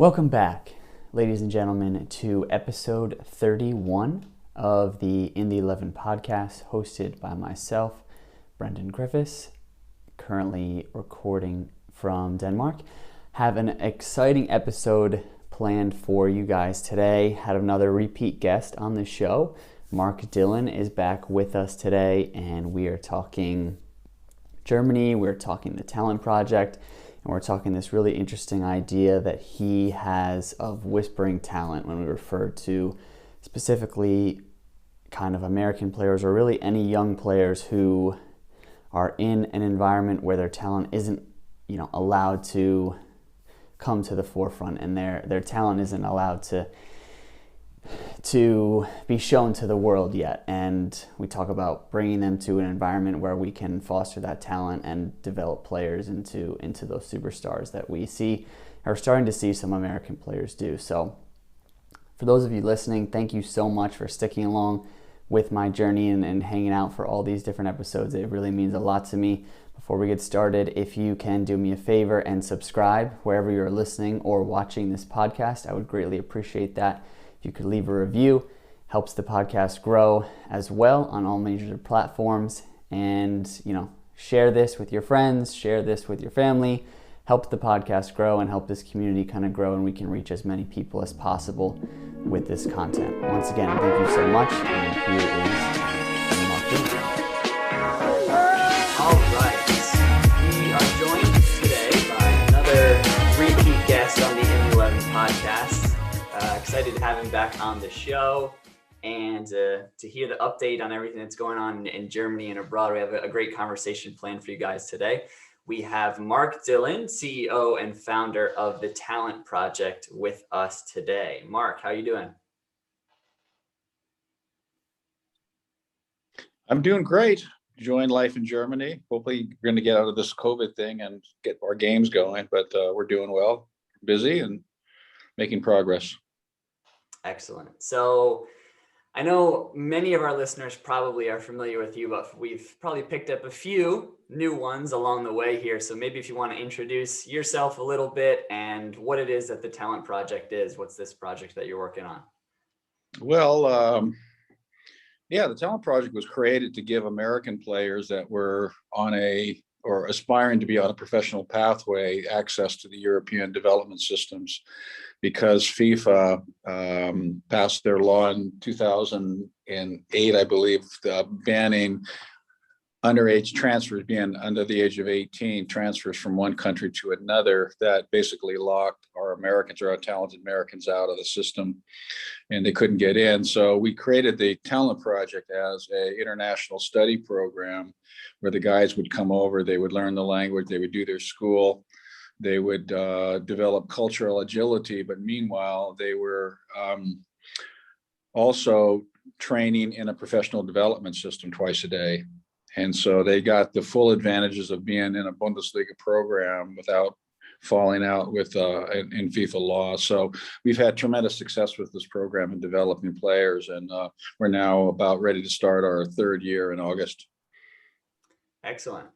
Welcome back, ladies and gentlemen, to episode 31 of the In the 11 podcast, hosted by myself, Brendan Griffiths, currently recording from Denmark. Have an exciting episode planned for you guys today. Had another repeat guest on the show. Mark Dillon is back with us today, and we are talking Germany, we're talking the Talent Projekt, and we're talking this really interesting idea that he has of whispering talent when we refer to specifically kind of American players, or really any young players who are in an environment where their talent isn't, allowed to come to the forefront, and their talent isn't allowed to be shown to the world yet. And we talk about bringing them to an environment where we can foster that talent and develop players into those superstars that we see, are starting to see some American players do. So for those of you listening, thank you so much for sticking along with my journey and hanging out for all these different episodes. It really means a lot to me. Before we get started, if you can do me a favor and subscribe wherever you're listening or watching this podcast, I would greatly appreciate that. If you could leave a review, helps the podcast grow as well on all major platforms. And, share this with your friends, share this with your family, help the podcast grow and help this community kind of grow, and we can reach as many people as possible with this content. Once again, thank you so much, and here is Mark Dillon. All right, we are joined today by another repeat guest on the In 11 podcast. Excited to have him back on the show and to hear the update on everything that's going on in Germany and abroad. We have a great conversation planned for you guys today. We have Mark Dillon, CEO and founder of the Talent Projekt, with us today. Mark, how are you doing? I'm doing great. Enjoying life in Germany. Hopefully we're going to get out of this COVID thing and get our games going, but we're doing well, busy and making progress. Excellent. So I know many of our listeners probably are familiar with you, but we've probably picked up a few new ones along the way here. So maybe if you want to introduce yourself a little bit and what it is that the Talent Projekt is. What's this project that you're working on? Well, the Talent Projekt was created to give American players that were or aspiring to be on a professional pathway access to the European development systems, because FIFA passed their law in 2008, I believe, banning underage transfers, being under the age of 18, transfers from one country to another. That basically locked our talented Americans out of the system, and they couldn't get in. So we created the Talent Projekt as an international study program where the guys would come over, they would learn the language, they would do their school, they would develop cultural agility, but meanwhile, they were also training in a professional development system twice a day. And so they got the full advantages of being in a Bundesliga program without falling out with in FIFA law. So we've had tremendous success with this program in developing players, and we're now about ready to start our third year in August. Excellent.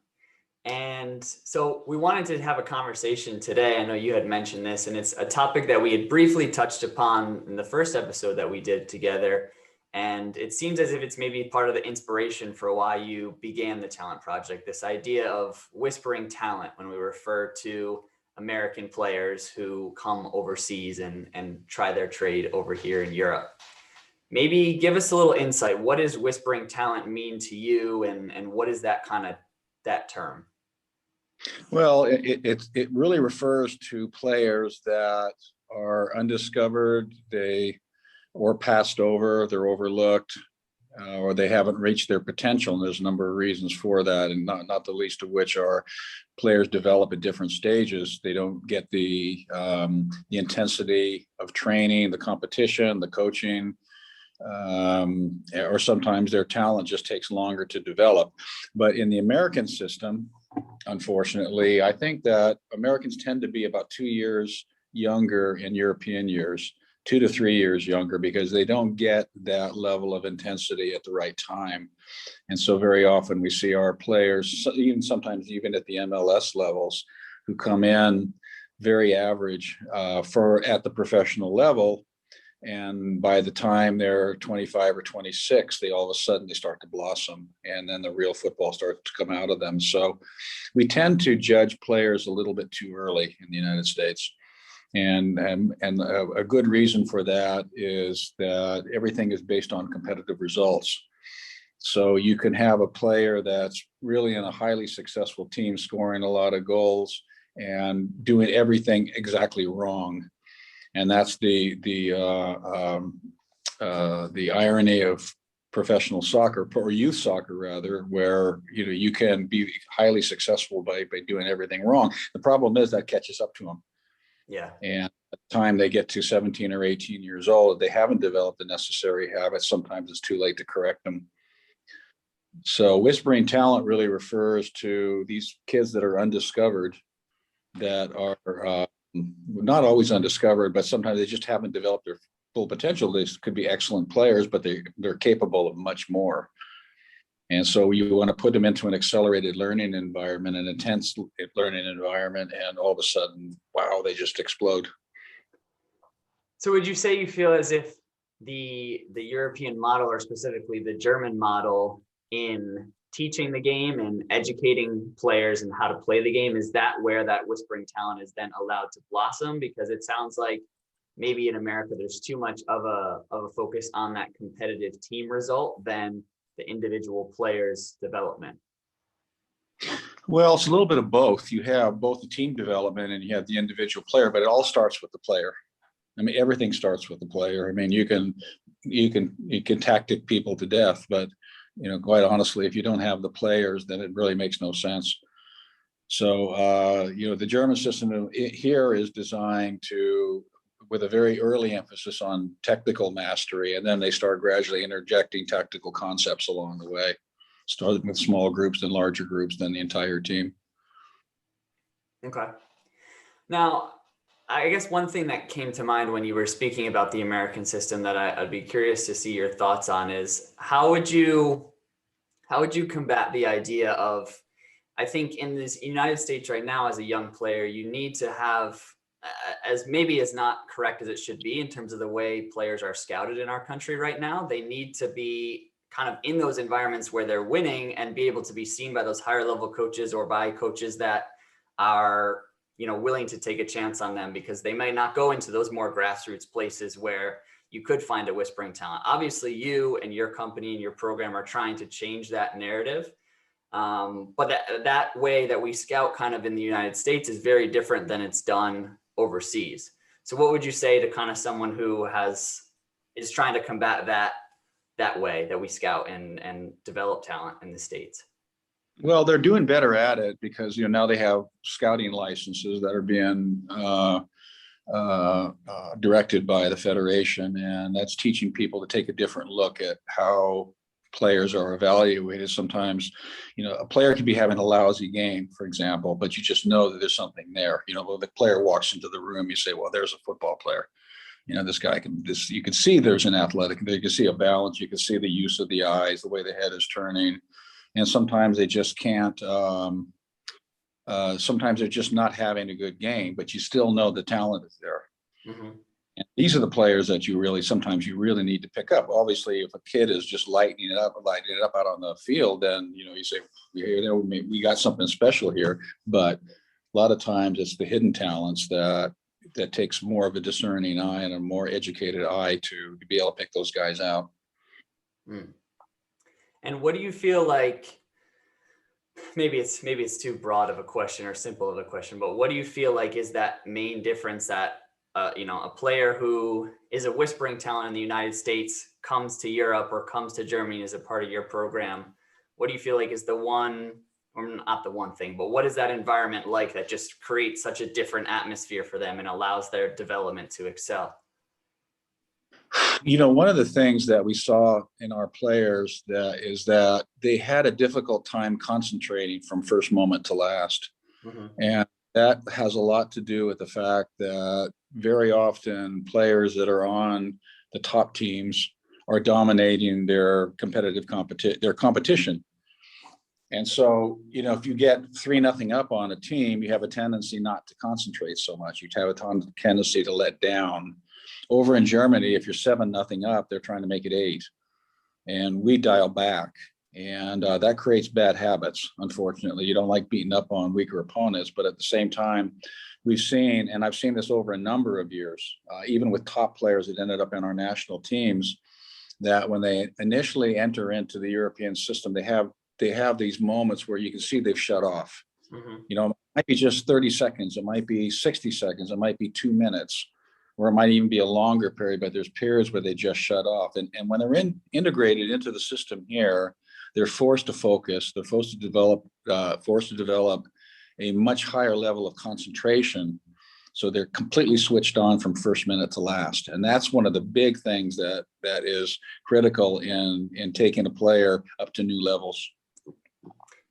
And so we wanted to have a conversation today. I know you had mentioned this, and it's a topic that we had briefly touched upon in the first episode that we did together. And it seems as if it's maybe part of the inspiration for why you began the Talent Projekt, this idea of whispering talent when we refer to American players who come overseas and try their trade over here in Europe. Maybe give us a little insight. What does whispering talent mean to you, and what is that term? Well, it really refers to players that are undiscovered, or passed over, they're overlooked, or they haven't reached their potential. And there's a number of reasons for that, and not the least of which are players develop at different stages. They don't get the intensity of training, the competition, the coaching, or sometimes their talent just takes longer to develop. But in the American system, unfortunately, I think that Americans tend to be about 2 years younger in European years, 2 to 3 years younger, because they don't get that level of intensity at the right time. And so very often we see our players, sometimes even at the MLS levels, who come in very average for at the professional level. And by the time they're 25 or 26, they all of a sudden they start to blossom, and then the real football starts to come out of them. So we tend to judge players a little bit too early in the United States. And a good reason for that is that everything is based on competitive results. So you can have a player that's really in a highly successful team, scoring a lot of goals and doing everything exactly wrong. And that's the irony of professional soccer, or youth soccer rather, where you can be highly successful by doing everything wrong. The problem is that catches up to them. Yeah. And at the time they get to 17 or 18 years old, they haven't developed the necessary habits. Sometimes it's too late to correct them. So whispering talent really refers to these kids that are undiscovered, that are not always undiscovered, but sometimes they just haven't developed their full potential. They could be excellent players, but they're capable of much more. And so you want to put them into an accelerated learning environment, an intense learning environment, and all of a sudden, wow, they just explode. So would you say you feel as if the European model, or specifically the German model, in teaching the game and educating players and how to play the game, is that where that whispering talent is then allowed to blossom? Because it sounds like maybe in America there's too much of a focus on that competitive team result than the individual player's development. Well, it's a little bit of both. You have both the team development and you have the individual player, but it all starts with the player. I mean, everything starts with the player. I mean, you can tactic people to death, but quite honestly, if you don't have the players, then it really makes no sense. So, the German system here is designed with a very early emphasis on technical mastery, and then they start gradually interjecting tactical concepts along the way, starting with small groups, then larger groups, then the entire team. Okay. Now, I guess one thing that came to mind when you were speaking about the American system that I'd be curious to see your thoughts on is how would you combat the idea of, I think in this United States right now, as a young player, you need to have, as maybe as not correct as it should be in terms of the way players are scouted in our country right now, they need to be kind of in those environments where they're winning and be able to be seen by those higher level coaches or by coaches that are willing to take a chance on them, because they may not go into those more grassroots places where you could find a whispering talent. Obviously, you and your company and your program are trying to change that narrative. But that way that we scout kind of in the United States is very different than it's done overseas. So what would you say to kind of someone who is trying to combat that way that we scout and develop talent in the States? Well, they're doing better at it because now they have scouting licenses that are being directed by the federation, and that's teaching people to take a different look at how players are evaluated. Sometimes, a player could be having a lousy game, for example, but you just know that there's something there. When the player walks into the room, you say, well, there's a football player. This guy you can see there's an athletic, you can see a balance, you can see the use of the eyes, the way the head is turning. And sometimes they just can't, sometimes they're just not having a good game, but you still know the talent is there. Mm-hmm. And these are the players that sometimes you really need to pick up. Obviously, if a kid is just lighting it up out on the field, then, you say, we got something special here. But a lot of times it's the hidden talents that takes more of a discerning eye and a more educated eye to be able to pick those guys out. Mm. And what do you feel like, maybe it's too broad of a question or simple of a question, but what do you feel like is that main difference that, a player who is a whispering talent in the United States comes to Europe or comes to Germany as a part of your program? What do you feel like is the one, or not the one thing, but what is that environment like that just creates such a different atmosphere for them and allows their development to excel? One of the things that we saw in our players is that they had a difficult time concentrating from first moment to last. Mm-hmm. And that has a lot to do with the fact that very often players that are on the top teams are dominating their competition. And so, if you get 3-0 up on a team, you have a tendency not to concentrate so much. You have a tendency to let down. Over in Germany, if you're 7-0 up, they're trying to make it 8. And we dial back. And that creates bad habits, unfortunately. You don't like beating up on weaker opponents, but at the same time, we've seen, and I've seen this over a number of years, even with top players that ended up in our national teams, that when they initially enter into the European system, they have these moments where you can see they've shut off. Mm-hmm. It might be just 30 seconds, it might be 60 seconds, it might be 2 minutes, or it might even be a longer period, but there's periods where they just shut off. And when they're integrated into the system here, they're forced to focus, they're forced to develop a much higher level of concentration. So they're completely switched on from first minute to last. And that's one of the big things that is critical in taking a player up to new levels.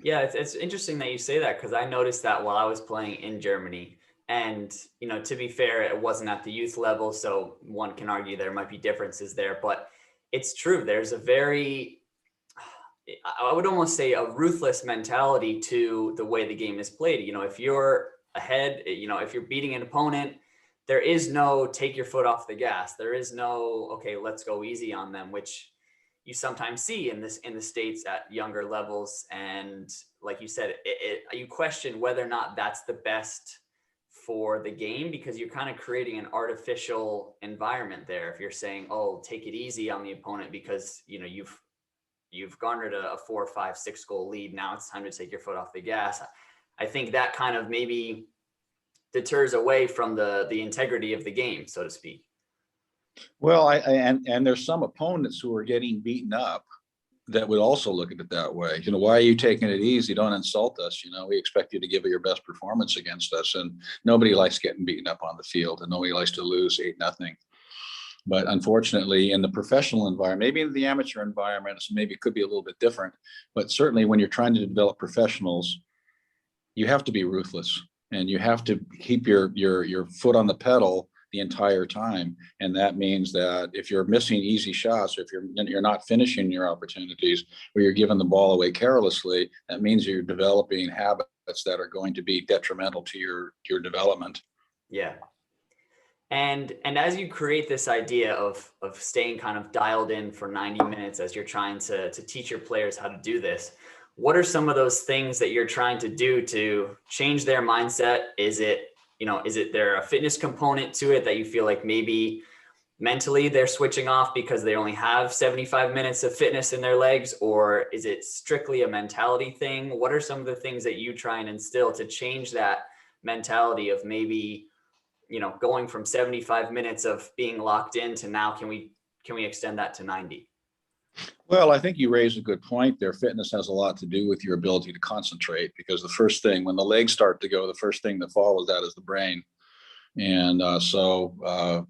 Yeah, it's interesting that you say that, because I noticed that while I was playing in Germany. And, to be fair, it wasn't at the youth level, so one can argue there might be differences there. But it's true. There's a very, I would almost say, a ruthless mentality to the way the game is played. If you're ahead, if you're beating an opponent, there is no take your foot off the gas. There is no, okay, let's go easy on them, which you sometimes see in the States at younger levels. And like you said, you question whether or not that's the best for the game, because you're kind of creating an artificial environment there. If you're saying, oh, take it easy on the opponent because, you've garnered a 4, 5, 6 goal lead. Now it's time to take your foot off the gas. I think that kind of maybe deters away from the integrity of the game, so to speak. Well, and there's some opponents who are getting beaten up that would also look at it that way. Why are you taking it easy? Don't insult us. We expect you to give it your best performance against us. And nobody likes getting beaten up on the field, and nobody likes to lose 8-0. But unfortunately, in the professional environment, maybe in the amateur environment, so maybe it could be a little bit different. But certainly when you're trying to develop professionals, you have to be ruthless, and you have to keep your foot on the pedal the entire time. And that means that if you're missing easy shots, or if you're not finishing your opportunities, or you're giving the ball away carelessly, that means you're developing habits that are going to be detrimental to your development. Yeah. And as you create this idea of staying kind of dialed in for 90 minutes as you're trying to teach your players how to do this, what are some of those things that you're trying to do to change their mindset? Is it there a fitness component to it that you feel like maybe mentally they're switching off because they only have 75 minutes of fitness in their legs? Or is it strictly a mentality thing? What are some of the things that you try and instill to change that mentality of maybe, going from 75 minutes of being locked in to now, can we extend that to 90? Well, I think you raised a good point there. Fitness has a lot to do with your ability to concentrate, because the first thing, when the legs start to go, the first thing that follows that is the brain. And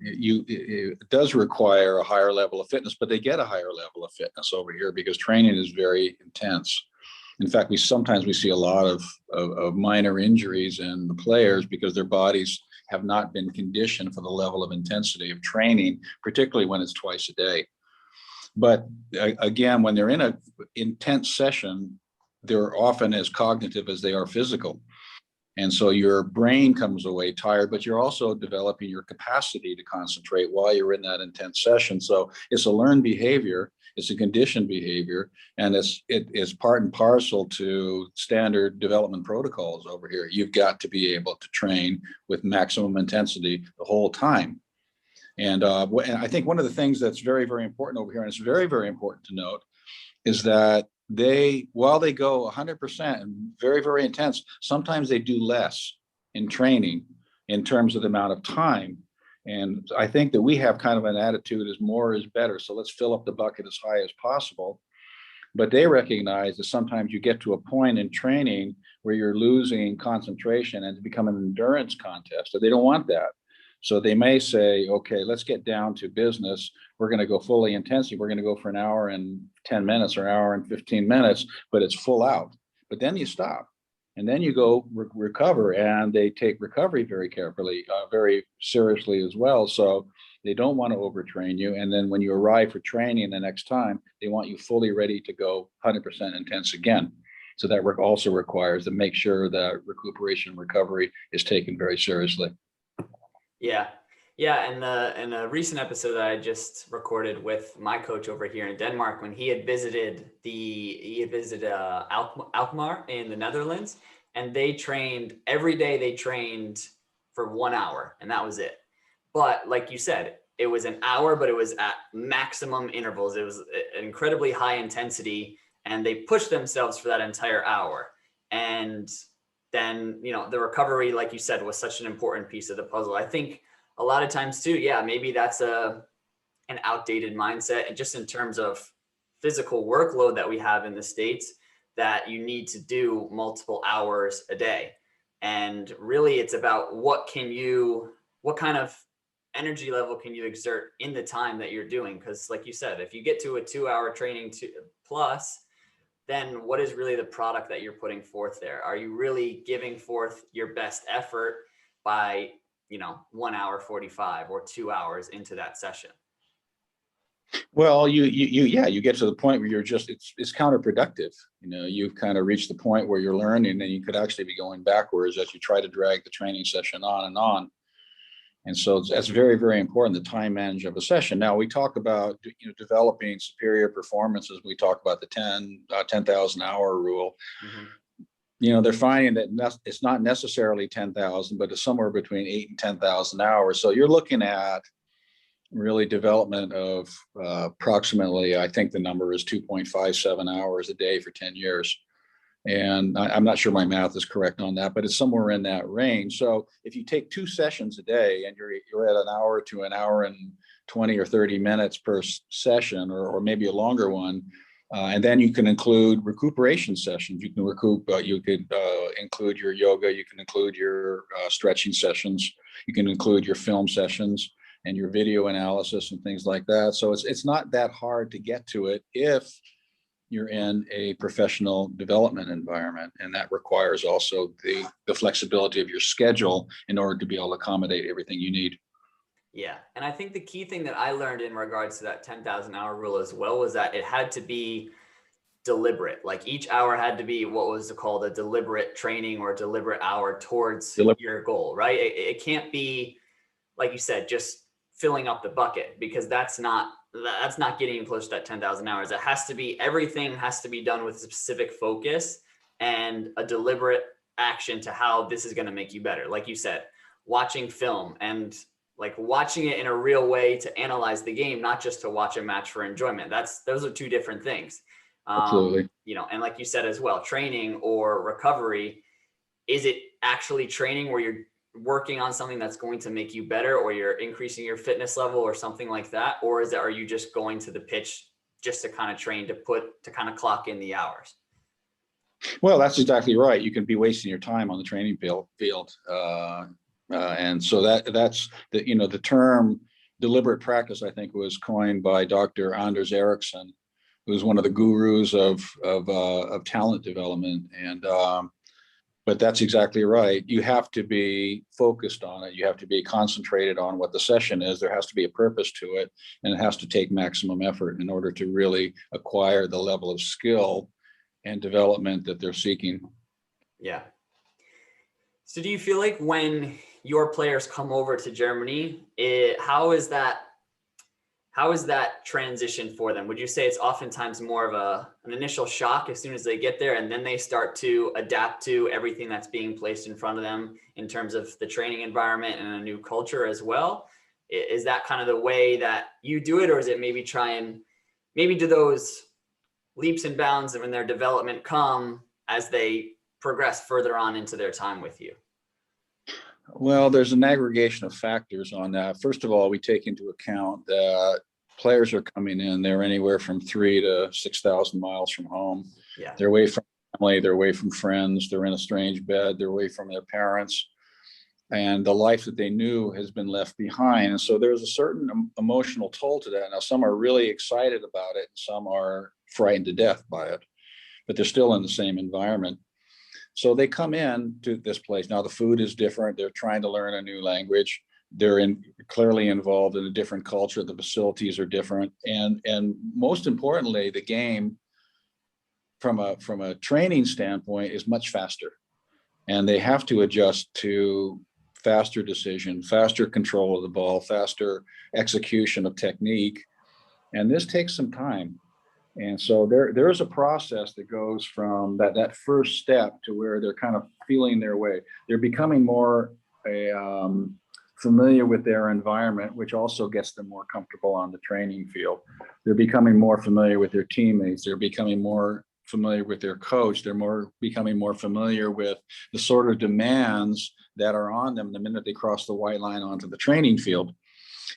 it does require a higher level of fitness, but they get a higher level of fitness over here because training is very intense. In fact, we sometimes see a lot of minor injuries in the players because their bodies have not been conditioned for the level of intensity of training, particularly when it's twice a day. But again, when they're in an intense session, they're often as cognitive as they are physical. And so your brain comes away tired, but you're also developing your capacity to concentrate while you're in that intense session. So it's a learned behavior, it's a conditioned behavior, and it is part and parcel to standard development protocols over here. You've got to be able to train with maximum intensity the whole time. And I think one of the things that's very, very important over here, and it's very, very important to note, is that while they go 100% and very, very intense, sometimes they do less in training in terms of the amount of time. And I think that we have kind of an attitude is more is better. So let's fill up the bucket as high as possible. But they recognize that sometimes you get to a point in training where you're losing concentration and it's become an endurance contest. So they don't want that. So they may say, okay, let's get down to business. We're going to go fully intensive. We're going to go for an hour and 10 minutes or an hour and 15 minutes, but it's full out. But then you stop and then you go recover, and they take recovery very carefully, very seriously as well. So they don't want to overtrain you. And then when you arrive for training the next time, they want you fully ready to go 100% intense again. So that work also requires to make sure that recuperation and recovery is taken very seriously. Yeah. Yeah. And the recent episode that I just recorded with my coach over here in Denmark, when he had visited Alkmaar in the Netherlands, and they trained every day. They trained for 1 hour, and that was it. But like you said, it was an hour, but it was at maximum intervals. It was incredibly high intensity, and they pushed themselves for that entire hour. And then, you know, the recovery, like you said, was such an important piece of the puzzle. I think a lot of times too, yeah, maybe that's an outdated mindset, and just in terms of physical workload that we have in the States, that you need to do multiple hours a day. And really it's about what kind of energy level can you exert in the time that you're doing? Because like you said, if you get to a 2 hour training plus, then what is really the product that you're putting forth there? Are you really giving forth your best effort by, you know, 1 hour 45 or 2 hours into that session? Well, you get to the point where you're just, it's counterproductive. You know, you've kind of reached the point where you're learning, and you could actually be going backwards as you try to drag the training session on and on. And so that's very, very important, the time management of a session. Now we talk about, you know, developing superior performances. We talk about the 10,000 hour rule. Mm-hmm. You know, they're finding that it's not necessarily 10,000, but it's somewhere between 8 and 10,000 hours. So you're looking at really development of approximately, I think the number is 2.57 hours a day for 10 years. And I'm not sure my math is correct on that, but it's somewhere in that range. So if you take 2 sessions a day and you're at an hour to an hour and 20 or 30 minutes per session, or maybe a longer one, and then you can include recuperation sessions. You can you could include your yoga. You can include your stretching sessions. You can include your film sessions and your video analysis and things like that. So it's not that hard to get to it if you're in a professional development environment, and that requires also the flexibility of your schedule in order to be able to accommodate everything you need. Yeah. And I think the key thing that I learned in regards to that 10,000 hour rule as well was that it had to be deliberate. Like each hour had to be what was called a deliberate training or a deliberate hour towards your goal, right? It can't be, like you said, just filling up the bucket, because that's not getting you close to that 10,000 hours. It has to be, everything has to be done with specific focus and a deliberate action to how this is going to make you better. Like you said, watching film, and like watching it in a real way to analyze the game, not just to watch a match for enjoyment. Those are two different things. Absolutely. You know, and like you said as well, training or recovery, is it actually training where you're working on something that's going to make you better, or you're increasing your fitness level or something like that? Or are you just going to the pitch just to kind of train to kind of clock in the hours? Well, that's exactly right. You can be wasting your time on the training field. And so that's the term deliberate practice, I think, was coined by Dr. Anders Ericsson, who's one of the gurus of talent development. And but that's exactly right. You have to be focused on it. You have to be concentrated on what the session is. There has to be a purpose to it, and it has to take maximum effort in order to really acquire the level of skill and development that they're seeking. Yeah. So do you feel like when your players come over to Germany, how is that transition for them? Would you say it's oftentimes more of an initial shock as soon as they get there, and then they start to adapt to everything that's being placed in front of them in terms of the training environment and a new culture as well? Is that kind of the way that you do it, or is it maybe do those leaps and bounds and when their development come as they progress further on into their time with you? Well, there's an aggregation of factors on that. First of all, we take into account that players are coming in, they're anywhere from 3,000 to 6,000 miles from home. Yeah. They're away from family, they're away from friends, they're in a strange bed, they're away from their parents, and the life that they knew has been left behind. And so there's a certain emotional toll to that. Now, some are really excited about it, and some are frightened to death by it, but they're still in the same environment. So they come in to this place. Now the food is different. They're trying to learn a new language. They're clearly involved in a different culture. The facilities are different. And most importantly, the game from a training standpoint is much faster, and they have to adjust to faster decision, faster control of the ball, faster execution of technique, and this takes some time. And so there is a process that goes from that first step to where they're kind of feeling their way. They're becoming more familiar with their environment, which also gets them more comfortable on the training field. They're becoming more familiar with their teammates. They're becoming more familiar with their coach. They're becoming more familiar with the sort of demands that are on them the minute they cross the white line onto the training field.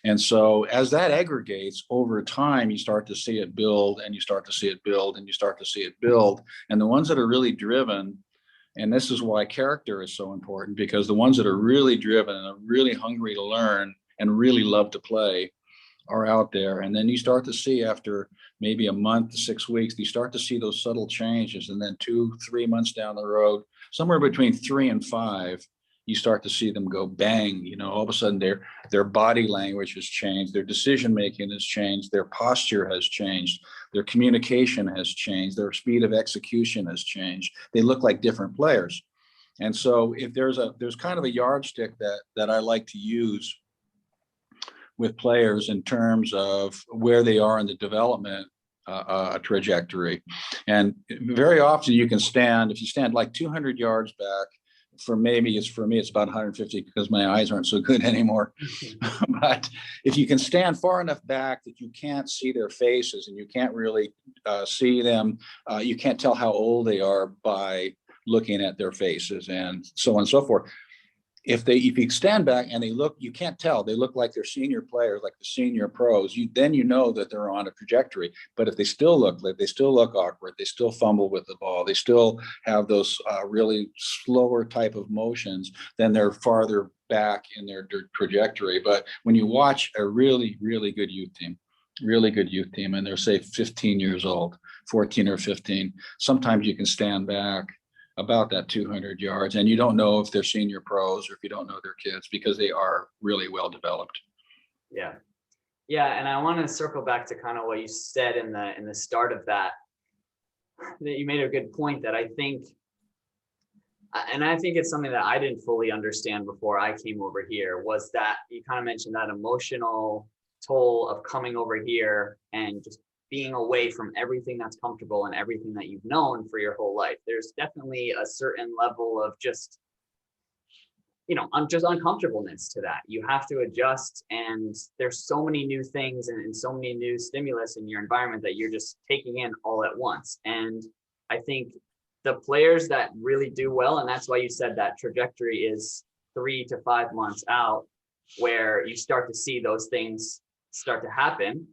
And so as that aggregates over time, you start to see it build, and you start to see it build, and you start to see it build. And the ones that are really driven, and this is why character is so important, because the ones that are really driven and are really hungry to learn and really love to play are out there. And then you start to see, after maybe a month, 6 weeks, you start to see those subtle changes. And then 2-3 months down the road, somewhere between 3 and 5, you start to see them go bang. You know, all of a sudden their body language has changed, their decision making has changed, their posture has changed, their communication has changed, their speed of execution has changed. They look like different players. And so if there's kind of a yardstick that I like to use with players in terms of where they are in the development trajectory. And very often you can stand, if you stand like 200 yards back, for me, it's about 150 because my eyes aren't so good anymore. But if you can stand far enough back that you can't see their faces and you can't really see them, you can't tell how old they are by looking at their faces and so on and so forth. If you stand back and they look, you can't tell. They look like they're senior players, like the senior pros. Then you know that they're on a trajectory. But if they still look awkward, they still fumble with the ball, they still have those really slower type of motions, then they're farther back in their trajectory. But when you watch a really, really good youth team, and they're say 15 years old, 14 or 15, sometimes you can stand back about that 200 yards, and you don't know if they're senior pros or if you don't know their kids, because they are really well developed. Yeah. And I want to circle back to kind of what you said in the start of that you made a good point that I think it's something that I didn't fully understand before I came over here, was that you kind of mentioned that emotional toll of coming over here and just being away from everything that's comfortable and everything that you've known for your whole life. There's definitely a certain level of just uncomfortableness to that. You have to adjust, and there's so many new things and so many new stimulus in your environment that you're just taking in all at once. And I think the players that really do well, and that's why you said that trajectory is 3 to 5 months out, where you start to see those things start to happen.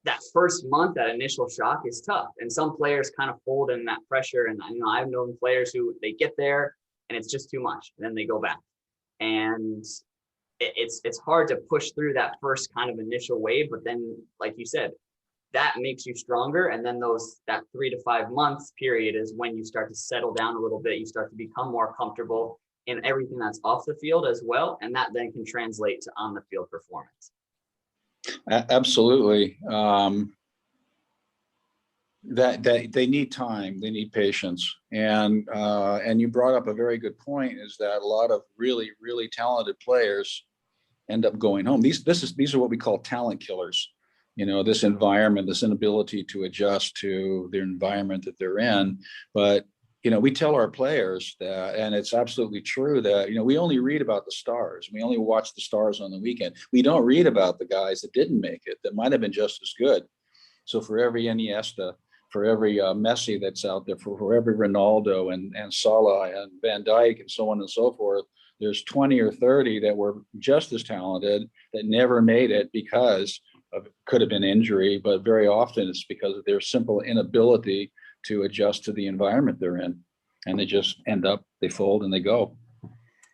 That first month, that initial shock is tough. And some players kind of fold in that pressure. And I've known players who they get there and it's just too much, and then they go back. And it's hard to push through that first kind of initial wave, but then, like you said, that makes you stronger. And then that 3 to 5 months period is when you start to settle down a little bit. You start to become more comfortable in everything that's off the field as well. And that then can translate to on the field performance. Absolutely. That they need time, they need patience, and you brought up a very good point, is that a lot of really, really talented players end up going home. These are what we call talent killers. This environment, this inability to adjust to the environment that they're in. But we tell our players that, and it's absolutely true, that we only read about the stars. We only watch the stars on the weekend. We don't read about the guys that didn't make it, that might have been just as good. So for every Iniesta, for every Messi that's out there, for every Ronaldo and Salah and Van Dijk and so on and so forth, there's 20 or 30 that were just as talented that never made it because of, could have been injury, but very often it's because of their simple inability to adjust to the environment they're in, and they just they fold and they go.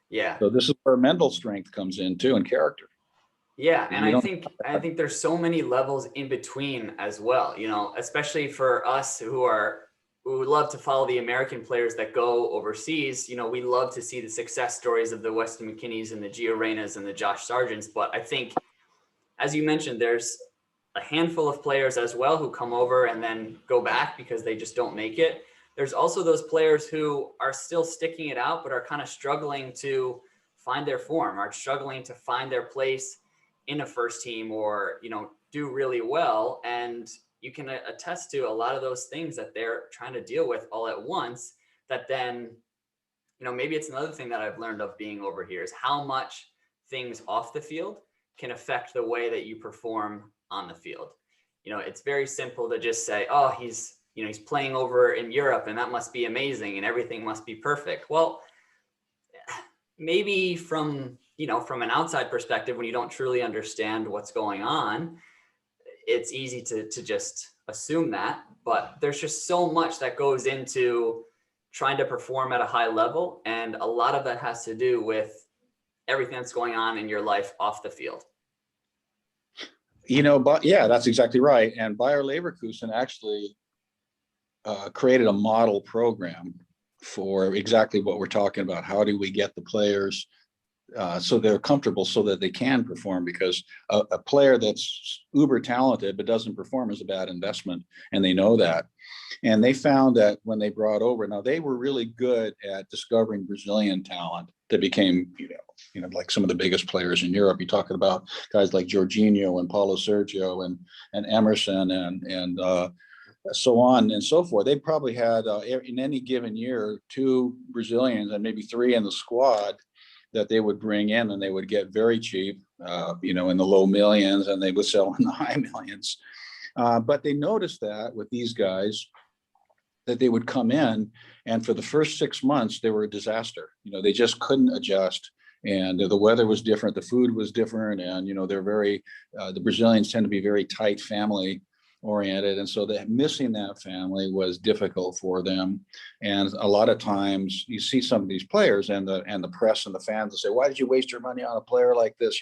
Yeah. So this is where mental strength comes in too, and character. Yeah, and I think there's so many levels in between as well. Especially for us who love to follow the American players that go overseas. We love to see the success stories of the Weston McKennies and the Gio Reynas and the Josh Sargents. But I think, as you mentioned, there's a handful of players as well who come over and then go back because they just don't make it. There's also those players who are still sticking it out, but are kind of struggling to find their form, are struggling to find their place in a first team, or, you know, do really well. And you can attest to a lot of those things that they're trying to deal with all at once, that then, you know, maybe it's another thing that I've learned of being over here is how much things off the field can affect the way that you perform on the field. You know, it's very simple to just say, oh, he's, you know, he's playing over in Europe and that must be amazing and everything must be perfect. Well, maybe from, you know, from an outside perspective, when you don't truly understand what's going on, it's easy to just assume that, but there's just so much that goes into trying to perform at a high level. And a lot of that has to do with everything that's going on in your life off the field. You know, but yeah, that's exactly right. And Bayer Leverkusen actually created a model program for exactly what we're talking about. How do we get the players so they're comfortable so that they can perform? Because a player that's uber talented but doesn't perform is a bad investment, and they know that. And they found that when they brought over, now they were really good at discovering Brazilian talent that became, like some of the biggest players in Europe. You're talking about guys like Jorginho and Paulo Sergio and Emerson and so on and so forth. They probably had in any given year 2 Brazilians and maybe 3 in the squad that they would bring in, and they would get very cheap, in the low millions, and they would sell in the high millions. But they noticed that with these guys, that they would come in, and for the first 6 months, they were a disaster. They just couldn't adjust. And the weather was different, the food was different, and they're very, the Brazilians tend to be very tight family oriented, and so that missing that family was difficult for them. And a lot of times you see some of these players and the press and the fans will say, why did you waste your money on a player like this?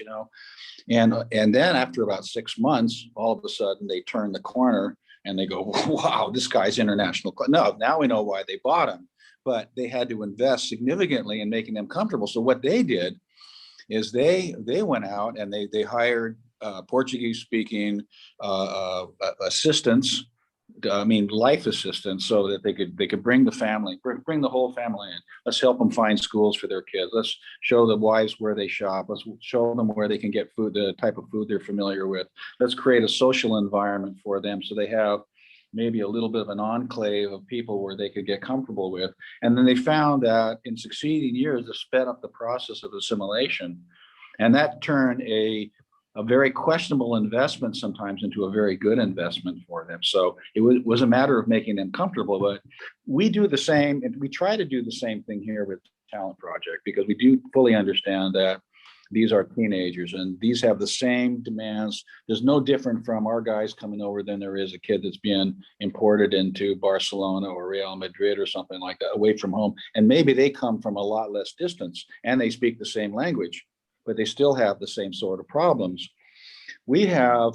And then after about 6 months, all of a sudden they turn the corner and they go, wow, this guy's international. No, now we know why they bought him, but they had to invest significantly in making them comfortable. So what they did is they went out and they hired Portuguese speaking assistants, life assistants, so that they could bring the family, bring the whole family in. Let's help them find schools for their kids. Let's show the wives where they shop. Let's show them where they can get food, the type of food they're familiar with. Let's create a social environment for them so they have maybe a little bit of an enclave of people where they could get comfortable with. And then they found that in succeeding years, it sped up the process of assimilation. And that turned a very questionable investment sometimes into a very good investment for them. So it was a matter of making them comfortable. But we do the same, and we try to do the same thing here with Talent Projekt, because we do fully understand that these are teenagers and these have the same demands. There's no different from our guys coming over than there is a kid that's being imported into Barcelona or Real Madrid or something like that, away from home. And maybe they come from a lot less distance and they speak the same language, but they still have the same sort of problems. We have,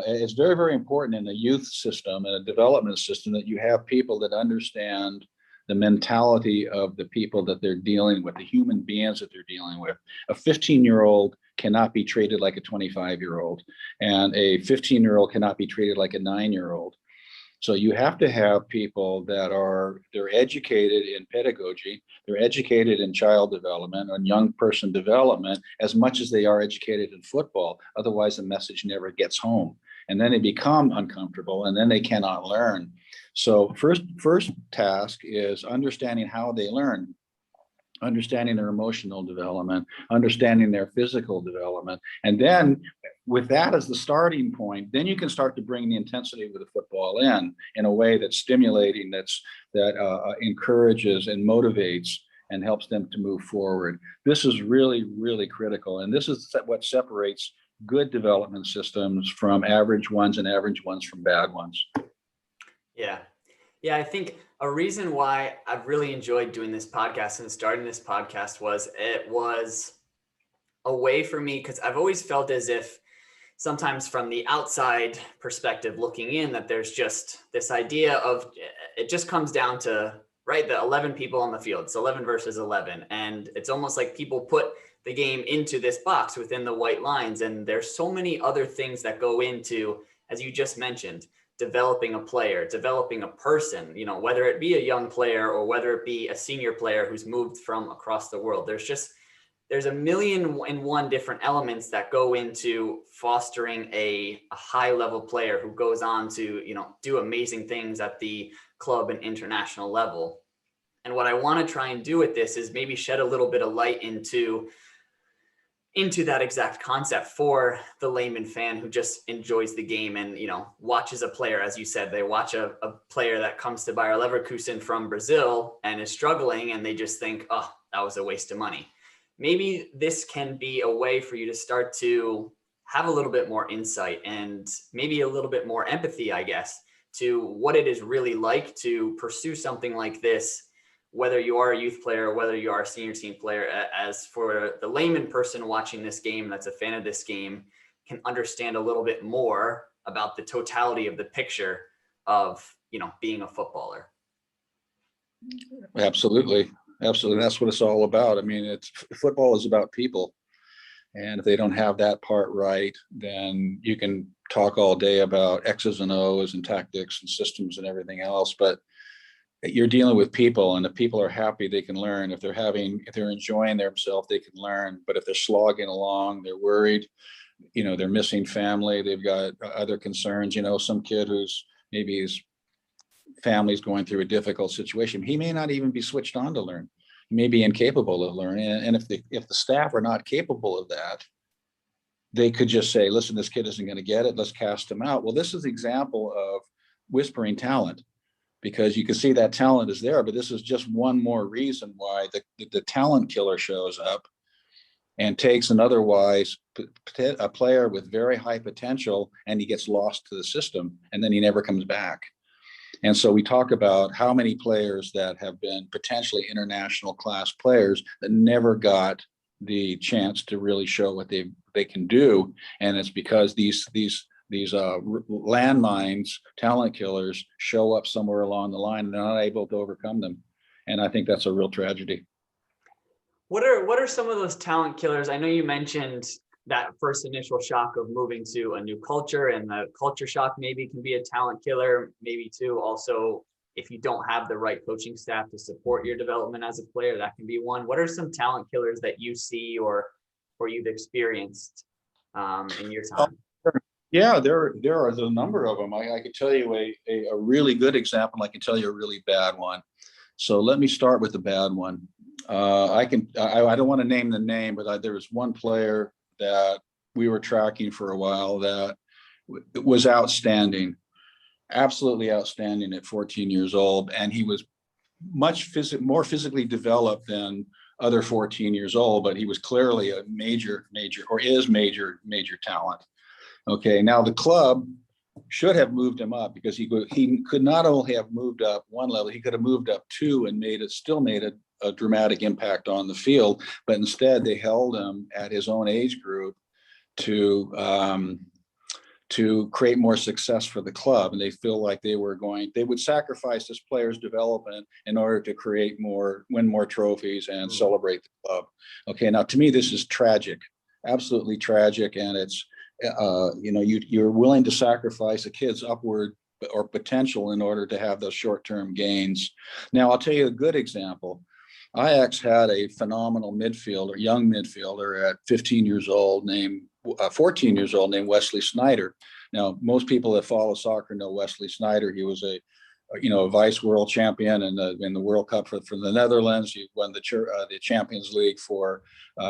it's very, very important in a youth system and a development system that you have people that understand the mentality of the people that they're dealing with, the human beings that they're dealing with. A 15-year-old cannot be treated like a 25-year-old, and a 15-year-old cannot be treated like a 9-year-old. So you have to have people they're educated in pedagogy, they're educated in child development and young person development as much as they are educated in football. Otherwise, the message never gets home. And then they become uncomfortable and then they cannot learn. So first task is understanding how they learn, understanding their emotional development, understanding their physical development. And then with that as the starting point, then you can start to bring the intensity of the football in a way that's stimulating, that encourages and motivates and helps them to move forward. This is really, really critical. And this is what separates good development systems from average ones and average ones from bad ones. Yeah, I think a reason why I've really enjoyed doing this podcast and starting this podcast was it was a way for me, because I've always felt as if sometimes from the outside perspective looking in, that there's just this idea of it just comes down to, right, the 11 people on the field. It's 11 versus 11. And it's almost like people put the game into this box within the white lines. And there's so many other things that go into as you just mentioned, developing a player, developing a person, whether it be a young player or whether it be a senior player who's moved from across the world. There's a million and one different elements that go into fostering a high level player who goes on to, do amazing things at the club and international level. And what I want to try and do with this is maybe shed a little bit of light into that exact concept for the layman fan who just enjoys the game and, watches a player. As you said, they watch a player that comes to Bayer Leverkusen from Brazil and is struggling, and they just think, oh, that was a waste of money. Maybe this can be a way for you to start to have a little bit more insight and maybe a little bit more empathy, I guess, to what it is really like to pursue something like this, whether you are a youth player, whether you are a senior team player. As for the layman person watching this game that's a fan of this game, can understand a little bit more about the totality of the picture of, being a footballer. Absolutely. Absolutely. That's what it's all about. I mean, football is about people. And if they don't have that part right, then you can talk all day about X's and O's and tactics and systems and everything else. But you're dealing with people, and if people are happy, they can learn. If they're enjoying themselves, they can learn. But if they're slogging along, they're worried, they're missing family, they've got other concerns, some kid who's maybe his family's going through a difficult situation, he may not even be switched on to learn. He may be incapable of learning. And if the staff are not capable of that, they could just say, listen, this kid isn't going to get it, let's cast him out. Well, this is the example of whispering talent, because you can see that talent is there, but this is just one more reason why the talent killer shows up and takes an otherwise a player with very high potential, and he gets lost to the system, and then he never comes back. And so we talk about how many players that have been potentially international class players that never got the chance to really show what they can do. And it's because these landmines, talent killers, show up somewhere along the line and they're not able to overcome them. And I think that's a real tragedy. What are some of those talent killers? I know you mentioned that first initial shock of moving to a new culture, and the culture shock maybe can be a talent killer, maybe too. Also, if you don't have the right coaching staff to support your development as a player, that can be one. What are some talent killers that you see or you've experienced in your time? Yeah, there are a number of them. I could tell you a really good example. I can tell you a really bad one. So let me start with the bad one. I don't want to name the name, but there was one player that we were tracking for a while that was outstanding, absolutely outstanding at 14 years old. And he was more physically developed than other 14 years old, but he was clearly a major talent. Okay, now the club should have moved him up, because he could not only have moved up one level, he could have moved up two and still made a dramatic impact on the field. But instead, they held him at his own age group to create more success for the club. And they feel like they would sacrifice this player's development in order to win more trophies and celebrate the club. Okay, now to me, this is tragic, absolutely tragic. And it's, you're willing to sacrifice a kid's upward or potential in order to have those short-term gains. Now, I'll tell you a good example. Ajax had a phenomenal young midfielder at 14 years old, named Wesley Sneijder. Now, most people that follow soccer know Wesley Sneijder. He was a vice world champion in the World Cup for the Netherlands. He won the Champions League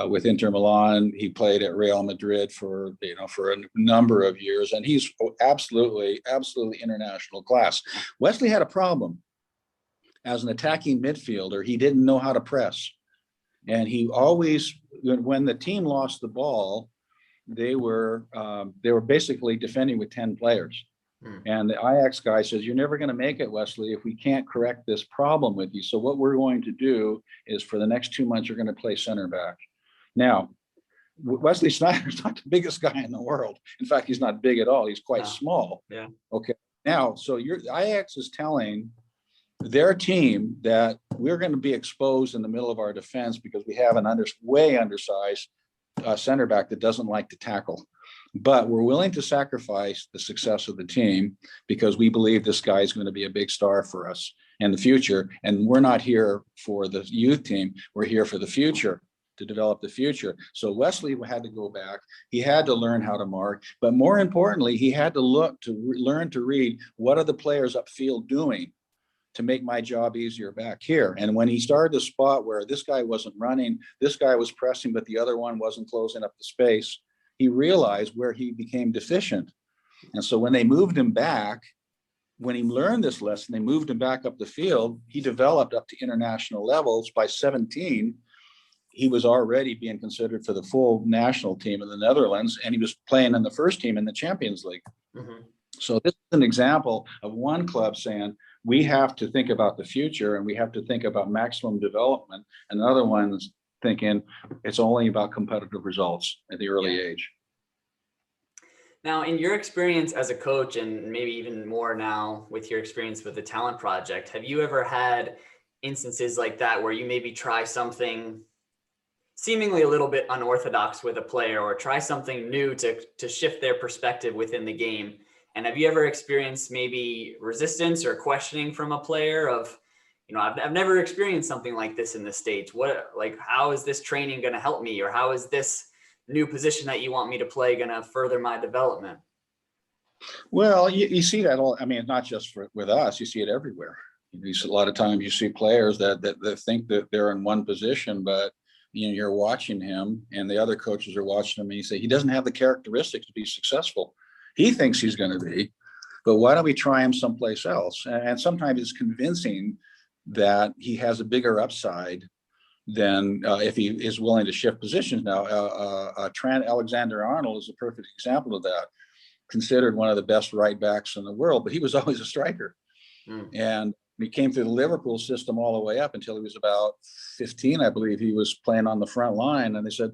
with Inter Milan. He played at Real Madrid for a number of years, and he's absolutely international class. Wesley had a problem. As an attacking midfielder, he didn't know how to press. And he always, when the team lost the ball, they were basically defending with 10 players. And the Ajax guy says, you're never going to make it, Wesley, if we can't correct this problem with you. So what we're going to do is, for the next 2 months, you're going to play center back. Now, Wesley Sneijder's not the biggest guy in the world. In fact, he's not big at all. He's quite small. Yeah. Okay. Now, so Ajax is telling their team that we're going to be exposed in the middle of our defense because we have an way undersized center back that doesn't like to tackle. but we're willing to sacrifice the success of the team because we believe this guy is going to be a big star for us in the future. And we're not here for the youth team. We're here for the future, to develop the future. So Wesley had to go back. He had to learn how to mark, but more importantly, he had to learn to read what are the players upfield doing to make my job easier back here. And when he started to spot where this guy wasn't running, this guy was pressing, but the other one wasn't closing up the space, he realized where he became deficient. And so when they moved him back, when he learned this lesson, they moved him back up the field. He developed up to international levels. By 17, he was already being considered for the full national team in the Netherlands, and he was playing in the first team in the Champions League. Mm-hmm. So this is an example of one club saying, we have to think about the future and we have to think about maximum development. And another one's thinking it's only about competitive results at the early age. Now, in your experience as a coach, and maybe even more now with your experience with the Talent Projekt, have you ever had instances like that where you maybe try something seemingly a little bit unorthodox with a player, or try something new to shift their perspective within the game? And have you ever experienced maybe resistance or questioning from a player of, I've never experienced something like this in the States. How is this training going to help me? Or how is this new position that you want me to play going to further my development? Well, you see that all. I mean, not just with us, you see it everywhere. A lot of times you see players that think that they're in one position, but you're watching him and the other coaches are watching him and you say, he doesn't have the characteristics to be successful. He thinks he's going to be, but why don't we try him someplace else? And sometimes it's convincing that he has a bigger upside than if he is willing to shift positions. Now, Trent Alexander-Arnold is a perfect example of that, considered one of the best right backs in the world, but he was always a striker. And he came through the Liverpool system all the way up until he was about 15, I believe. He was playing on the front line, and they said,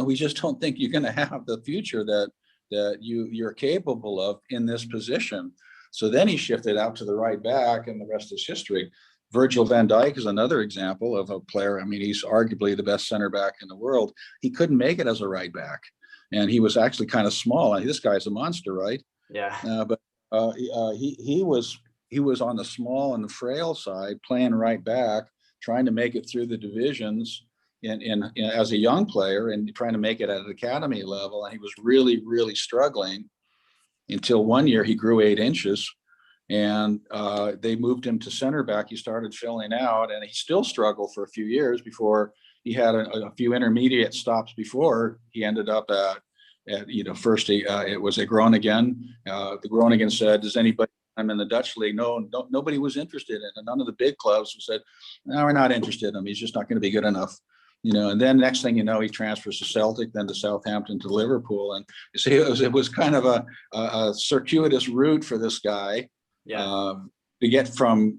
we just don't think you're going to have the future that you're capable of in this position. So then he shifted out to the right back, and the rest is history. Virgil van Dijk is another example of a player. I mean, he's arguably the best center back in the world. He couldn't make it as a right back, and he was actually kind of small. This guy's a monster, right? Yeah. But he was on the small and the frail side, playing right back, trying to make it through the divisions in as a young player and trying to make it at an academy level. And he was really, really struggling until one year he grew 8 inches, and they moved him to center back. He started filling out, and he still struggled for a few years before he had a few intermediate stops before he ended up at first it was a Groningen. The Groningen said, does anybody, I'm in the Dutch league? No, nobody was interested in it. None of the big clubs said, no, we're not interested in him. He's just not going to be good enough. And then next thing you know, he transfers to Celtic, then to Southampton, to Liverpool. And you see, it was kind of a circuitous route for this guy to get from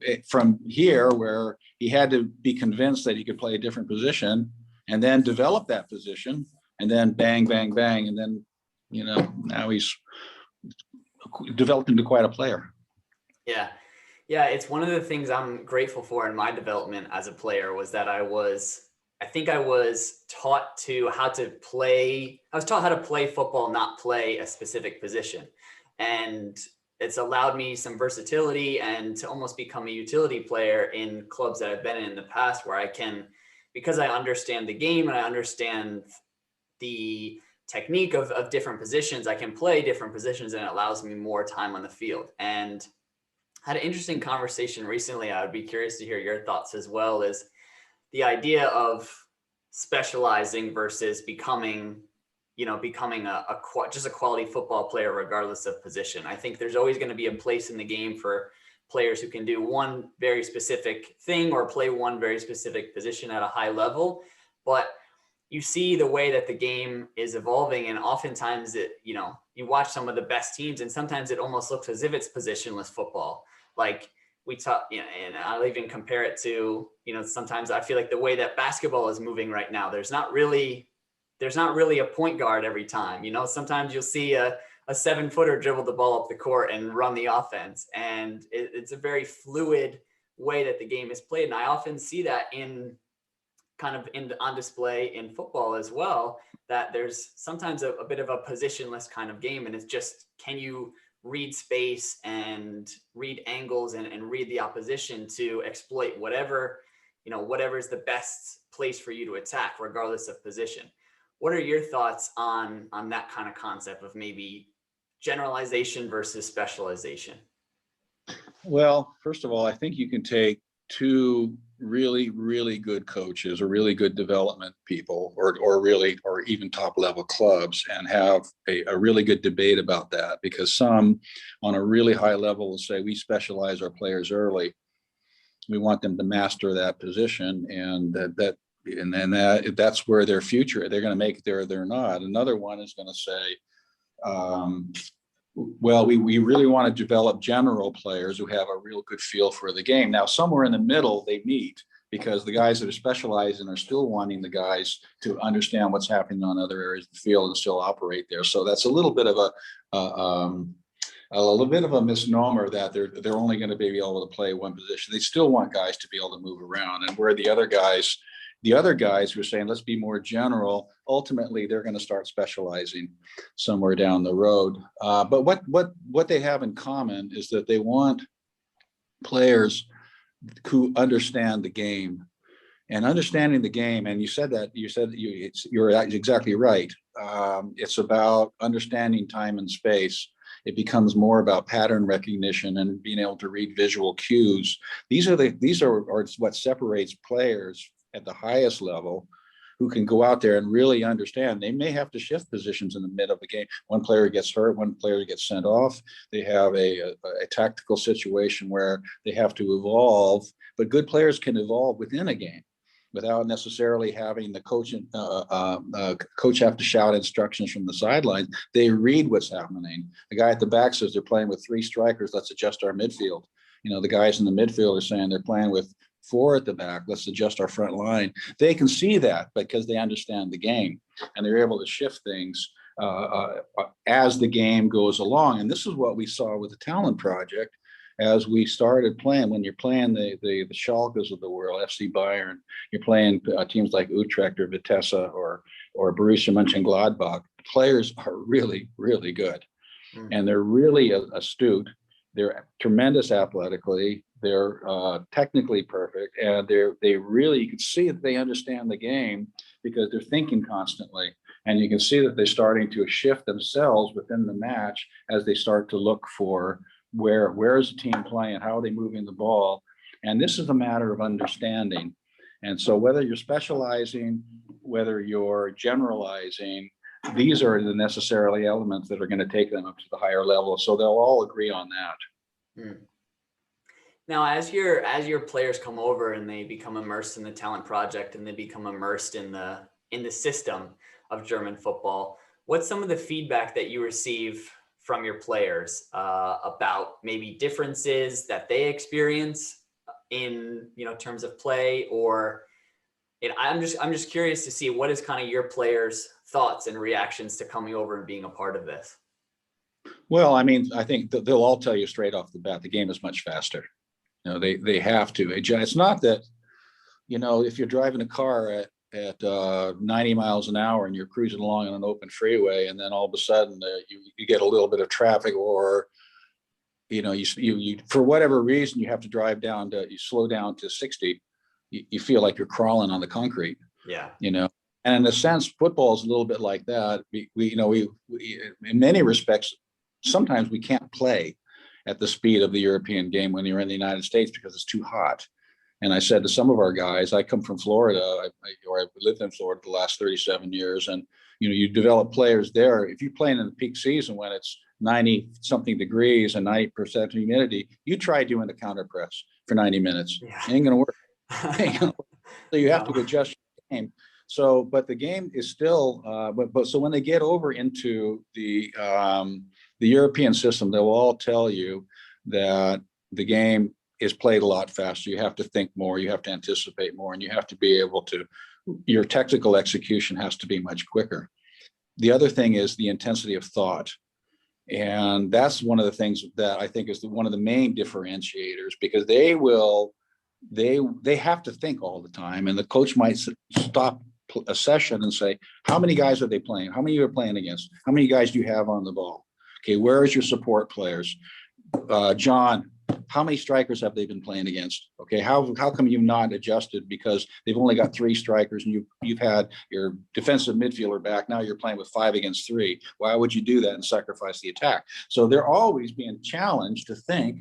here, where he had to be convinced that he could play a different position and then develop that position, and then bang, bang, bang. And then, now he's developed into quite a player. Yeah. Yeah. It's one of the things I'm grateful for in my development as a player was that I was taught how to play football, not play a specific position. And it's allowed me some versatility and to almost become a utility player in clubs that I've been in the past, where I can, because I understand the game and I understand the technique of different positions, I can play different positions, and it allows me more time on the field. And I had an interesting conversation recently. I would be curious to hear your thoughts as well, is the idea of specializing versus becoming just a quality football player, regardless of position. I think there's always going to be a place in the game for players who can do one very specific thing or play one very specific position at a high level. But you see the way that the game is evolving, and oftentimes you watch some of the best teams, and sometimes it almost looks as if it's positionless football. Like we talk, and I'll even compare it to, sometimes I feel like the way that basketball is moving right now, there's not really a point guard every time. Sometimes you'll see a 7-footer dribble the ball up the court and run the offense. And it's a very fluid way that the game is played. And I often see that in kind of on display in football as well, that there's sometimes a bit of a positionless kind of game. And it's just, can you read space and read angles and read the opposition to exploit whatever, whatever is the best place for you to attack, regardless of position. What are your thoughts on that kind of concept of maybe generalization versus specialization? Well, first of all, I think you can take two really, really good coaches or really good development people or even top level clubs and have a really good debate about that, because some on a really high level will say we specialize our players early. We want them to master that position, and that's where their future, they're going to make it there or they're not. Another one is going to say, well, we really want to develop general players who have a real good feel for the game. Now, somewhere in the middle, they meet, because the guys that are specializing are still wanting the guys to understand what's happening on other areas of the field and still operate there. So that's a little bit of a misnomer that they're only going to be able to play one position. They still want guys to be able to move around, and where the other guys who are saying, let's be more general, ultimately they're going to start specializing somewhere down the road. But what they have in common is that they want players who understand the game. And understanding the game, and you're exactly right. It's about understanding time and space. It becomes more about pattern recognition and being able to read visual cues. These are what separates players at the highest level who can go out there and really understand. They may have to shift positions in the mid of the game. One player gets hurt, one player gets sent off. They have a tactical situation where they have to evolve, but good players can evolve within a game without necessarily having the coach have to shout instructions from the sidelines. They read what's happening. The guy at the back says they're playing with 3 strikers. Let's adjust our midfield. The guys in the midfield are saying they're playing with 4 at the back. Let's adjust our front line. They can see that because they understand the game, and they're able to shift things as the game goes along. And this is what we saw with the Talent Project as we started playing. When you're playing the Schalkes of the world, FC Bayern, you're playing teams like Utrecht or Vitesse or Borussia Mönchengladbach. Players are really, really good, and they're really astute. They're tremendous athletically. They're technically perfect, and you can see that they understand the game because they're thinking constantly. And you can see that they're starting to shift themselves within the match as they start to look for where is the team playing, how are they moving the ball. And this is a matter of understanding. And so whether you're specializing, whether you're generalizing, these are the necessarily elements that are going to take them up to the higher level. So they'll all agree on that. Now, as your players come over and they become immersed in the Talent Project and they become immersed in the system of German football, what's some of the feedback that you receive from your players about maybe differences that they experience in terms of play? Or I'm just curious to see what is kind of your players' thoughts and reactions to coming over and being a part of this. Well, I mean, I think they'll all tell you straight off the bat, the game is much faster. They have to. It's not that, if you're driving a car at 90 miles an hour and you're cruising along on an open freeway, and then all of a sudden you get a little bit of traffic, or you for whatever reason you have to you slow down to 60. You feel like you're crawling on the concrete. Yeah. And in a sense, football is a little bit like that. We in many respects, sometimes we can't play at the speed of the European game when you're in the United States because it's too hot. And I said to some of our guys, I come from Florida, I've lived in Florida the last 37 years. And, you develop players there. If you're playing in the peak season when it's 90 something degrees and 90% humidity, you try doing the counter press for 90 minutes. Yeah. It ain't going to work. So you have to adjust your game. So, but the game is still, so when they get over into the European system, they will all tell you that the game is played a lot faster. You have to think more, you have to anticipate more, and you have to be able to, your technical execution has to be much quicker. The other thing is the intensity of thought. And that's one of the things that I think is one of the main differentiators, because they will they have to think all the time, and the coach might stop a session and say, how many guys are they playing? How many are playing against? How many guys do you have on the ball? Okay, where is your support players? John, how many strikers have they been playing against? Okay, how come you've not adjusted because they've only got 3 strikers and you've had your defensive midfielder back, now you're playing with 5 against 3. Why would you do that and sacrifice the attack? So they're always being challenged to think,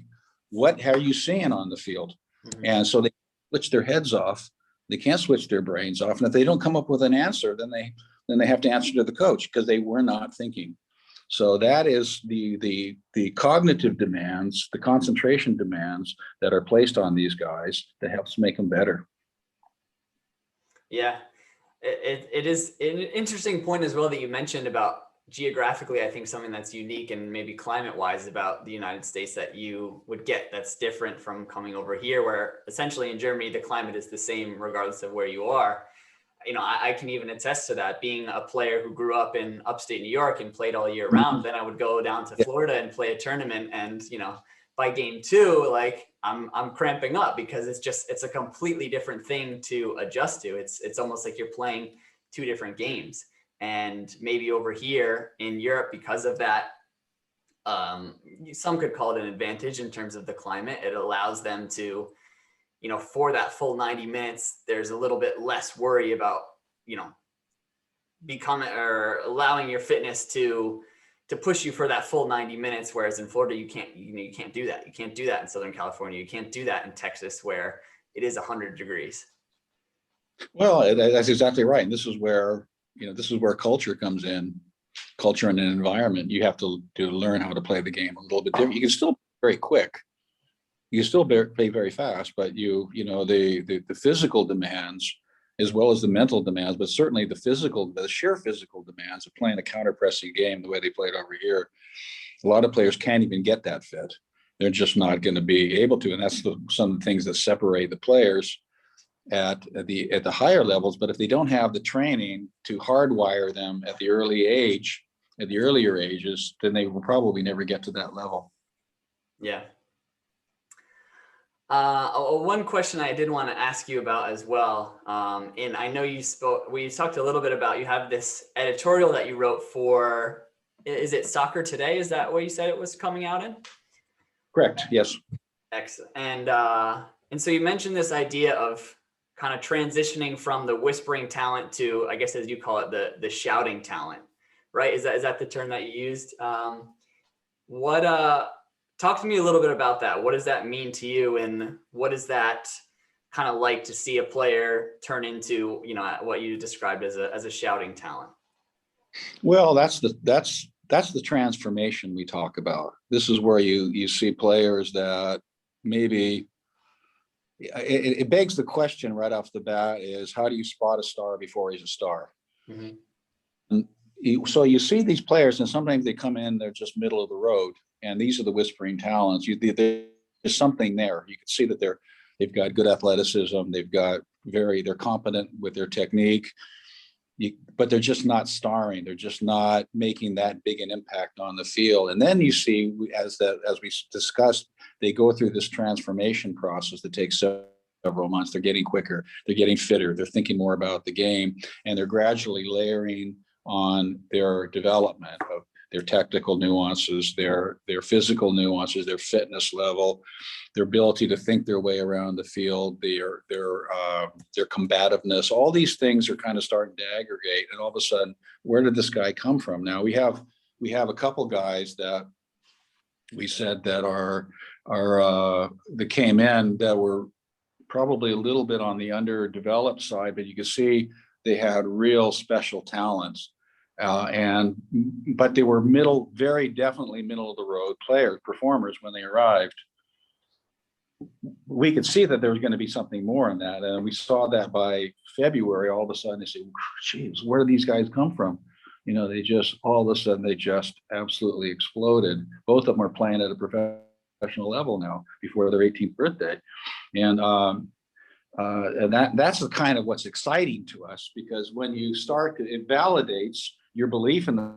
what are you seeing on the field? Mm-hmm. And so they switch their heads off. They can't switch their brains off. And if they don't come up with an answer, then they have to answer to the coach because they were not thinking. So that is the cognitive demands, the concentration demands that are placed on these guys that helps make them better. Yeah, it is an interesting point as well that you mentioned about geographically. I think something that's unique and maybe climate wise about the United States that you would get that's different from coming over here, where essentially in Germany, the climate is the same regardless of where you are. You know, I can even attest to that, being a player who grew up in upstate New York and played all year round. Then I would go down to Florida and play a tournament, and, you know, by game 2, like I'm cramping up because it's a completely different thing to adjust to. It's almost like you're playing 2 different games. And maybe over here in Europe, because of that, some could call it an advantage in terms of the climate. It allows them to, you know, for that full 90 minutes, there's a little bit less worry about, you know, becoming or allowing your fitness to push you for that full 90 minutes. Whereas in Florida, you can't do that. You can't do that in Southern California. You can't do that in Texas, where it is 100 degrees. Well, that's exactly right. And this is where culture comes in, culture and an environment. You have to learn how to play the game a little bit different. You can still be very quick. You can still play very fast, but the physical demands as well as the mental demands, but certainly the sheer physical demands of playing a counter-pressing game the way they played over here. A lot of players can't even get that fit. They're just not going to be able to. And that's some of the things that separate the players at the higher levels. But if they don't have the training to hardwire them at the earlier ages, then they will probably never get to that level. Yeah. One question I did want to ask you about as well, and I know we talked a little bit about, you have this editorial that you wrote for, is it Soccer Today? Is that what you said it was coming out in? Correct. Yes. Excellent. And so you mentioned this idea of kind of transitioning from the whispering talent to, I guess, as you call it, the shouting talent, right? Is that the term that you used? Talk to me a little bit about that. What does that mean to you, and what is that kind of like to see a player turn into, you know, what you described as a shouting talent? Well, that's the transformation we talk about. This is where you see players that maybe it begs the question right off the bat is, how do you spot a star before he's a star? Mm-hmm. So you see these players, and sometimes they come in, they're just middle of the road. And these are the whispering talents. There's something there. You can see that they've got good athleticism. They're competent with their technique, but they're just not starring. They're just not making that big an impact on the field. And then you see, as we discussed, they go through this transformation process that takes several months. They're getting quicker. They're getting fitter. They're thinking more about the game, and they're gradually layering on their development of their technical nuances, their physical nuances, their fitness level, their ability to think their way around the field, their combativeness. All these things are kind of starting to aggregate, and all of a sudden, where did this guy come from? Now we have a couple guys that we said that that came in that were probably a little bit on the underdeveloped side, but you can see they had real special talents. But they were very definitely middle of the road performers when they arrived. We could see that there was going to be something more in that. And we saw that by February, all of a sudden they say, geez, where do these guys come from? You know, all of a sudden they just absolutely exploded. Both of them are playing at a professional level now before their 18th birthday. And that's the kind of what's exciting to us, because when you start, it validates your belief in the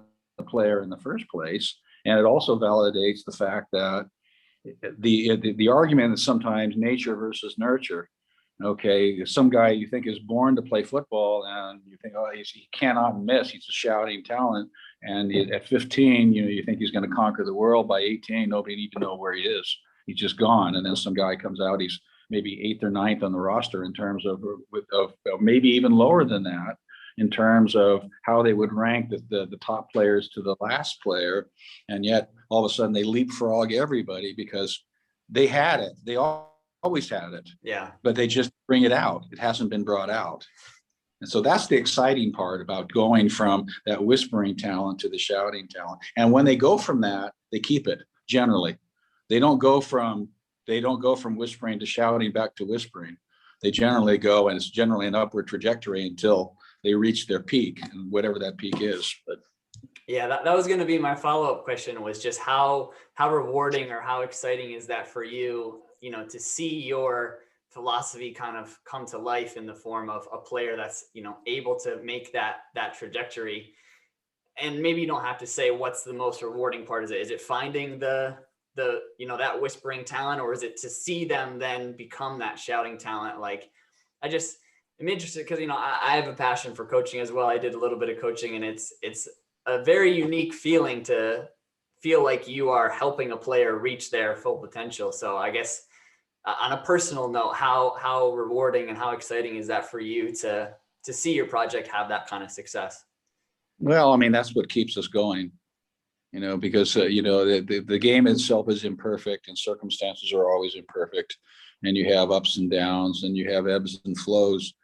player in the first place, and it also validates the fact that the argument is sometimes nature versus nurture. Okay, some guy you think is born to play football, and you think, oh, he cannot miss. He's a shouting talent. And at 15, you think he's going to conquer the world. By 18, nobody even know where he is. He's just gone. And then some guy comes out, he's maybe 8th or 9th on the roster in terms of maybe even lower than that in terms of how they would rank the top players to the last player. And yet all of a sudden they leapfrog everybody because they had it. They always had it. Yeah. But they just bring it out. It hasn't been brought out. And so that's the exciting part about going from that whispering talent to the shouting talent. And when they go from that, they keep it generally. They don't go from whispering to shouting back to whispering. They generally go, and it's generally an upward trajectory until they reach their peak, and whatever that peak is. But yeah, that was going to be my follow-up question, was just how rewarding or how exciting is that for you, to see your philosophy kind of come to life in the form of a player that's, able to make that trajectory. And maybe you don't have to say what's the most rewarding part. Is it finding the that whispering talent, or is it to see them then become that shouting talent? Like, I'm interested because, I have a passion for coaching as well. I did a little bit of coaching, and it's a very unique feeling to feel like you are helping a player reach their full potential. So I guess on a personal note, how rewarding and how exciting is that for you to see your project have that kind of success? well, I mean, that's what keeps us going, because the game itself is imperfect, and circumstances are always imperfect, and you have ups and downs, and you have ebbs and flows,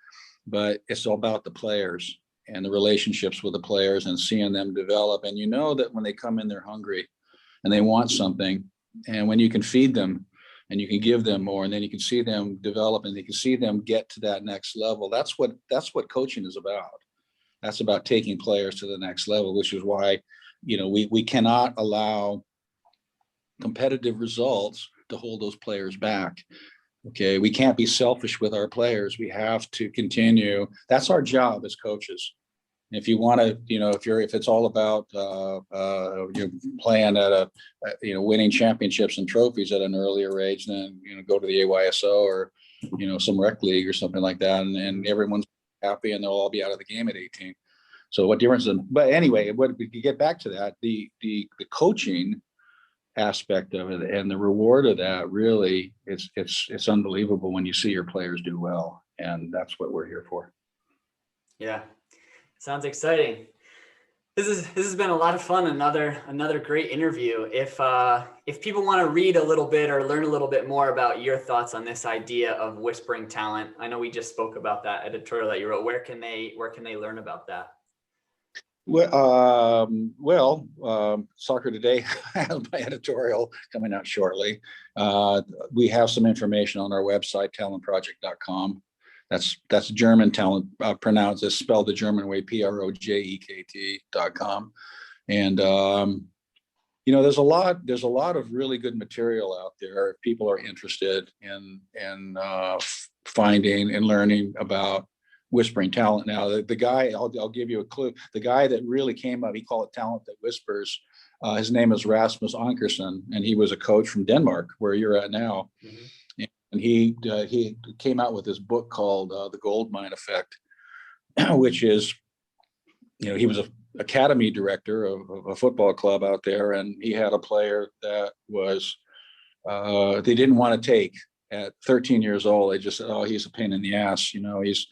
but it's all about the players and the relationships with the players and seeing them develop. And that when they come in, they're hungry and they want something, and when you can feed them and you can give them more, and then you can see them develop and you can see them get to that next level. That's what coaching is about. That's about taking players to the next level, which is why, we cannot allow competitive results to hold those players back. Okay, we can't be selfish with our players. We have to continue. That's our job as coaches. If you want to, if it's all about playing at winning championships and trophies at an earlier age, then go to the AYSO or some rec league or something like that, and everyone's happy and they'll all be out of the game at 18. So what difference? But anyway, what we could get back to that, the coaching aspect of it and the reward of that, really, it's unbelievable when you see your players do well, and that's what we're here for. Yeah, sounds exciting. This has been a lot of fun. Another great interview. If people want to read a little bit or learn a little bit more about your thoughts on this idea of whispering talent, I know we just spoke about that editorial that you wrote. Where can they learn about that? Well, Soccer Today has my editorial coming out shortly. We have some information on our website, talentprojekt.com. That's German talent, pronounced as spelled the German way, projekt.com. And there's a lot of really good material out there if people are interested in finding and learning about whispering talent. Now, the guy, I'll give you a clue. The guy that really came up, he called it Talent That Whispers. His name is Rasmus Ankersen, and he was a coach from Denmark, where you're at now. Mm-hmm. And he came out with this book called The Goldmine Effect, which is, he was an academy director of a football club out there, and he had a player that was they didn't want to take at 13 years old. They just said, "Oh, he's a pain in the ass. He's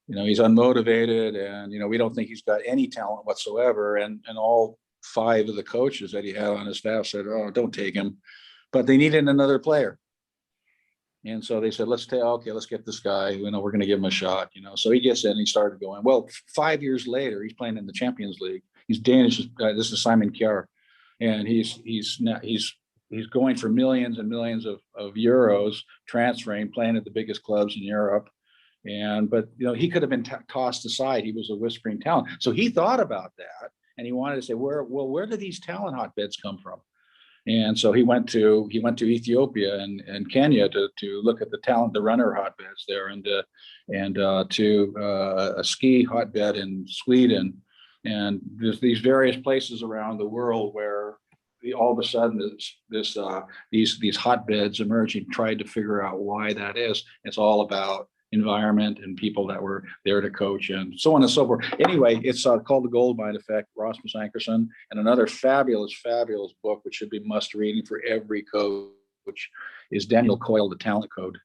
unmotivated, and we don't think he's got any talent whatsoever." And all 5 of the coaches that he had on his staff said, "Oh, don't take him," but they needed another player. And so they said, let's get this guy, we're going to give him a shot, So he gets in and he started going. Well, 5 years later, he's playing in the Champions League. He's Danish. This is Simon Kjær. And he's going for millions and millions of euros, transferring, playing at the biggest clubs in Europe. But he could have been tossed aside. He was a whispering talent. So he thought about that, and he wanted to say, where do these talent hotbeds come from? And so he went to Ethiopia and Kenya to look at the runner hotbeds there, and to a ski hotbed in Sweden, and there's these various places around the world where all of a sudden these hotbeds emerging. Tried to figure out why that is. It's all about environment and people that were there to coach and so on and so forth. Anyway, it's called The Goldmine Effect, Rasmus Ankerson. And another fabulous, fabulous book, which should be must reading for every coach, is Daniel Coyle, The Talent Code.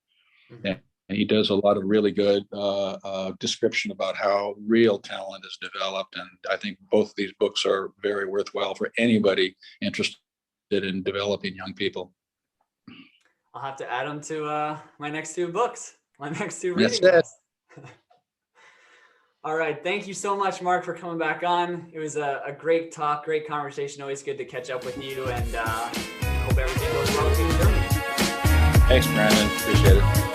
And he does a lot of really good description about how real talent is developed. And I think both of these books are very worthwhile for anybody interested in developing young people. I'll have to add them to my next two books, my next two reading lists. All right. Thank you so much, Mark, for coming back on. It was a great talk, great conversation. Always good to catch up with you, and hope everything goes well with you in Germany. Thanks, Brandon. Appreciate it.